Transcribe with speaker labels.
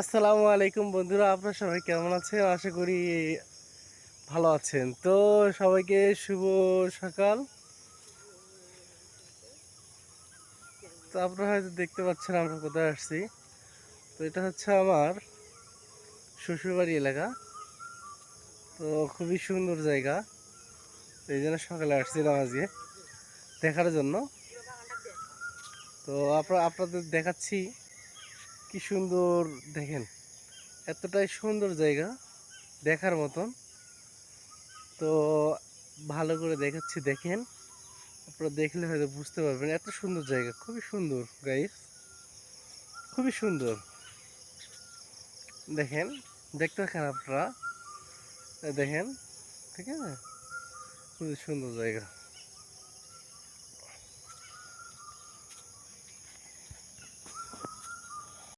Speaker 1: আসসালামু আলাইকুম বন্ধুরা, আপনারা সবাই কেমন আছেন? আশা করি ভালো আছেন। তো সবাইকে শুভ সকাল। তো আপনারা হয়তো দেখতে পাচ্ছেন আমরা কোথায় আসছি। তো এটা হচ্ছে আমার শ্বশুরবাড়ি এলাকা। তো খুবই সুন্দর জায়গা। তো এই জন্য সকালে আসছিলাম আজকে দেখার জন্য। তো আপনাদের দেখাচ্ছি কি সুন্দর, দেখেন এতটাই সুন্দর জায়গা দেখার মতন। তো ভালো করে দেখাচ্ছি, দেখেন। আপনারা দেখলে হয়তো বুঝতে পারবেন, এত সুন্দর জায়গা, খুবই সুন্দর গাইস, খুবই সুন্দর। দেখেন, দেখতে থাকেন আপনারা, দেখেন, ঠিক আছে, খুবই সুন্দর জায়গা।